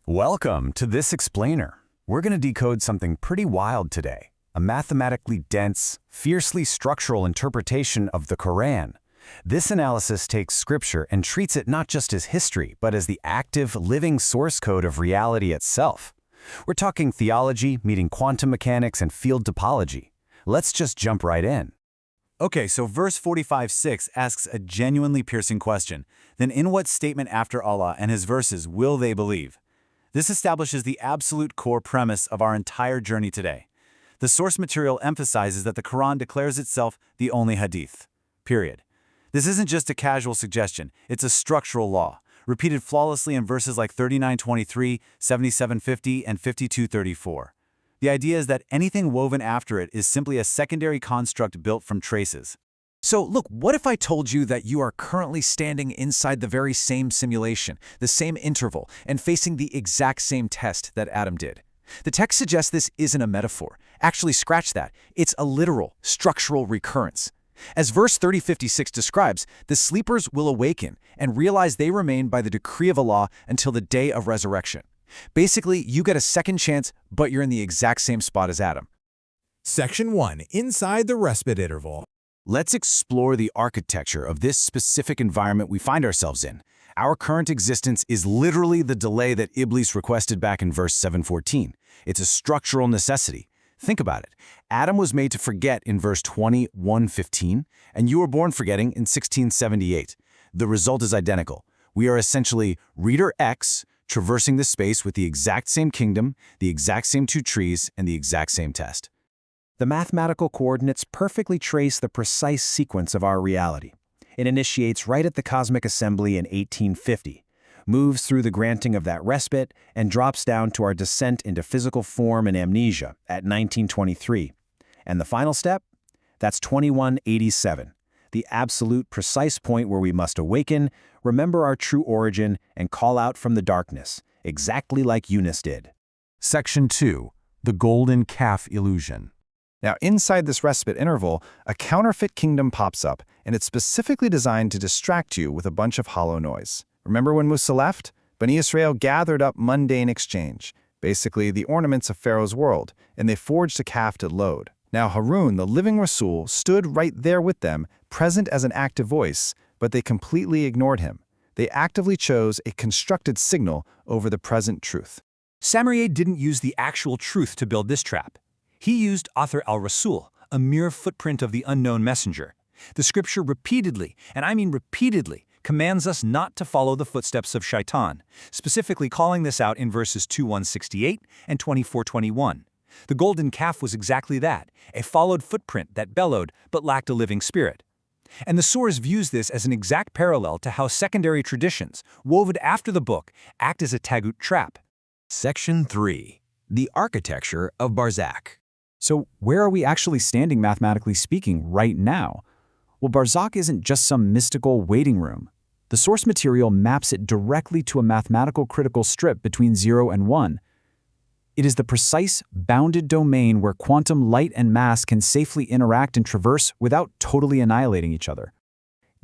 Welcome to this explainer. We're going to decode something pretty wild today, a mathematically dense, fiercely structural interpretation of the Quran. This analysis takes scripture and treats it not just as history, but as the active, living source code of reality itself. We're talking theology meeting quantum mechanics and field topology. Let's just jump right in. Okay, so verse 45:6 asks a genuinely piercing question. Then in what statement after Allah and His verses will they believe? This establishes the absolute core premise of our entire journey today. The source material emphasizes that the Quran declares itself the only Hadith. Period. This isn't just a casual suggestion, it's a structural law, repeated flawlessly in verses like 39:23, 77:50, and 52:34. The idea is that anything woven after it is simply a secondary construct built from traces. So look, what if I told you that you are currently standing inside the very same simulation, the same interval, and facing the exact same test that Adam did? The text suggests this isn't a metaphor. Actually, scratch that. It's a literal, structural recurrence. As verse 30:56 describes, the sleepers will awaken and realize they remain by the decree of Allah until the day of resurrection. Basically, you get a second chance, but you're in the exact same spot as Adam. Section 1. Inside the respite interval. Let's explore the architecture of this specific environment we find ourselves in. Our current existence is literally the delay that Iblis requested back in verse 7:14. It's a structural necessity. Think about it. Adam was made to forget in verse 21:15, and you were born forgetting in 1678. The result is identical. We are essentially reader X traversing the space with the exact same kingdom, the exact same two trees, and the exact same test. The mathematical coordinates perfectly trace the precise sequence of our reality. It initiates right at the cosmic assembly in 1850, moves through the granting of that respite, and drops down to our descent into physical form and amnesia at 1923. And the final step? That's 2187, the absolute precise point where we must awaken, remember our true origin, and call out from the darkness, exactly like Yunus did. Section 2. The Golden Calf Illusion. Now, inside this respite interval, a counterfeit kingdom pops up, and it's specifically designed to distract you with a bunch of hollow noise. Remember when Musa left? Bani Israel gathered up mundane exchange, basically the ornaments of Pharaoh's world, and they forged a calf to load. Now Harun, the living Rasul, stood right there with them, present as an active voice, but they completely ignored him. They actively chose a constructed signal over the present truth. Samiri didn't use the actual truth to build this trap. He used athar al-Rasul, a mere footprint of the unknown messenger. The scripture repeatedly, and I mean repeatedly, commands us not to follow the footsteps of Shaytan, specifically calling this out in verses 21:68 and 24:21. The golden calf was exactly that, a followed footprint that bellowed but lacked a living spirit. And the source views this as an exact parallel to how secondary traditions, woven after the book, act as a tagut trap. Section 3. The Architecture of Barzakh. So where are we actually standing mathematically speaking right now? Well, Barzakh isn't just some mystical waiting room. The source material maps it directly to a mathematical critical strip between 0 and 1. It is the precise, bounded domain where quantum light and mass can safely interact and traverse without totally annihilating each other.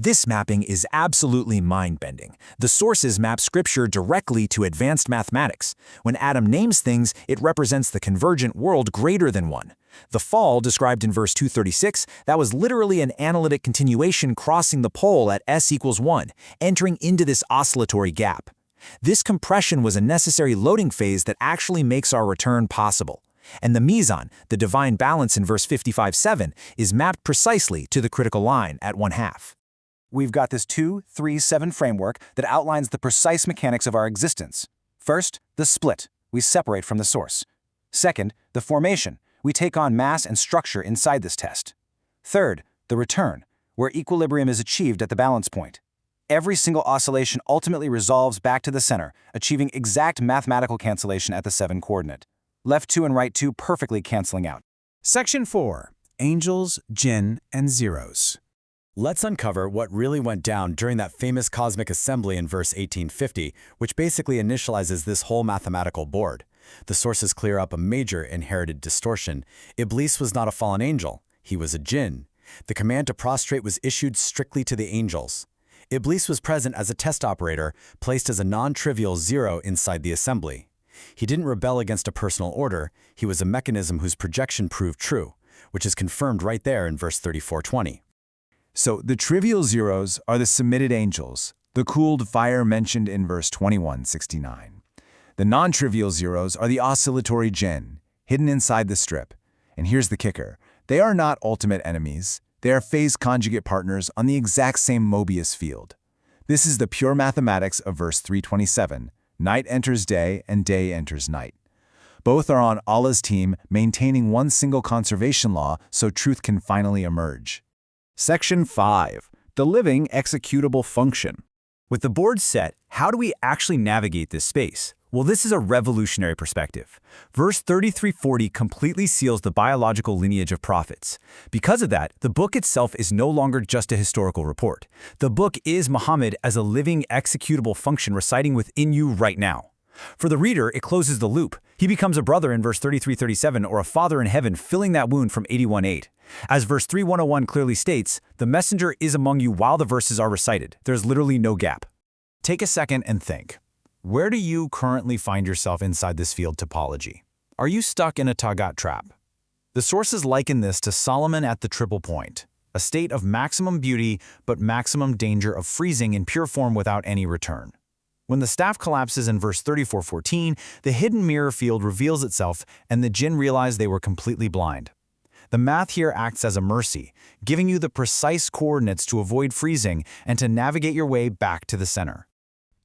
This mapping is absolutely mind-bending. The sources map scripture directly to advanced mathematics. When Adam names things, it represents the convergent world greater than 1. The fall, described in verse 236, that was literally an analytic continuation crossing the pole at s equals 1, entering into this oscillatory gap. This compression was a necessary loading phase that actually makes our return possible. And the mizan, the divine balance in verse 55:7, is mapped precisely to the critical line at 1/2. We've got this 2-3-7 framework that outlines the precise mechanics of our existence. First, the split. We separate from the source. Second, the formation. We take on mass and structure inside this test. Third, the return, where equilibrium is achieved at the balance point. Every single oscillation ultimately resolves back to the center, achieving exact mathematical cancellation at the 7 coordinate. Left 2 and right 2 perfectly canceling out. Section 4. Angels, Jinn, and Zeros. Let's uncover what really went down during that famous cosmic assembly in verse 1850, which basically initializes this whole mathematical board. The sources clear up a major inherited distortion. Iblis was not a fallen angel, he was a jinn. The command to prostrate was issued strictly to the angels. Iblis was present as a test operator, placed as a non-trivial 0 inside the assembly. He didn't rebel against a personal order, he was a mechanism whose projection proved true, which is confirmed right there in verse 34:20. So the trivial zeros are the submitted angels, the cooled fire mentioned in verse 21:69. The non-trivial zeros are the oscillatory jinn, hidden inside the strip. And here's the kicker. They are not ultimate enemies. They are phase conjugate partners on the exact same Mobius field. This is the pure mathematics of verse 327. Night enters day and day enters night. Both are on Allah's team, maintaining one single conservation law so truth can finally emerge. Section 5. The living executable function. With the board set, how do we actually navigate this space? Well, this is a revolutionary perspective. Verse 3340 completely seals the biological lineage of prophets. Because of that, the book itself is no longer just a historical report. The book is Muhammad as a living executable function residing within you right now. For the reader, it closes the loop. He becomes a brother in verse 3337 or a father in heaven filling that wound from 81:8. As verse 3101 clearly states, the messenger is among you while the verses are recited. There's literally no gap. Take a second and think. Where do you currently find yourself inside this field topology? Are you stuck in a Tagat trap? The sources liken this to Solomon at the triple point, a state of maximum beauty but maximum danger of freezing in pure form without any return. When the staff collapses in verse 34:14, the hidden mirror field reveals itself and the jinn realize they were completely blind. The math here acts as a mercy, giving you the precise coordinates to avoid freezing and to navigate your way back to the center.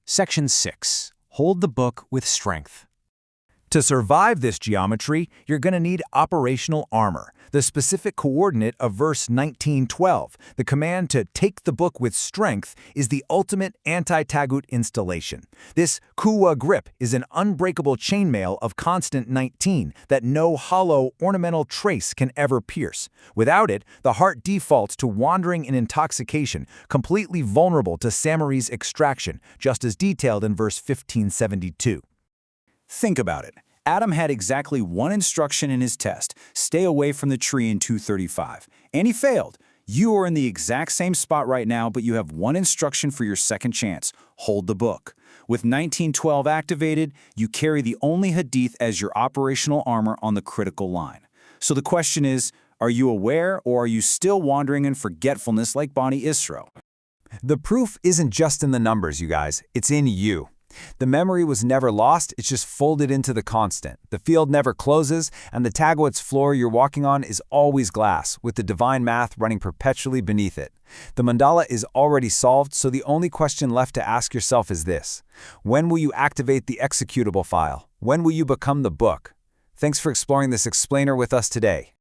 Section 6. Hold the book with strength. To survive this geometry, you're going to need operational armor, the specific coordinate of verse 1912. The command to take the book with strength is the ultimate anti-tagut installation. This kuwa grip is an unbreakable chainmail of constant 19 that no hollow ornamental trace can ever pierce. Without it, the heart defaults to wandering in intoxication, completely vulnerable to Samiri's extraction, just as detailed in verse 1572. Think about it. Adam had exactly one instruction in his test, stay away from the tree in 235. And he failed. You are in the exact same spot right now, but you have one instruction for your second chance, hold the book. With 1912 activated, you carry the only Hadith as your operational armor on the critical line. So the question is, are you aware or are you still wandering in forgetfulness like Bani Israel? The proof isn't just in the numbers, you guys. It's in you. The memory was never lost, it's just folded into the constant. The field never closes, and the Tagwat's floor you're walking on is always glass, with the divine math running perpetually beneath it. The mandala is already solved, so the only question left to ask yourself is this: when will you activate the executable file? When will you become the book? Thanks for exploring this explainer with us today.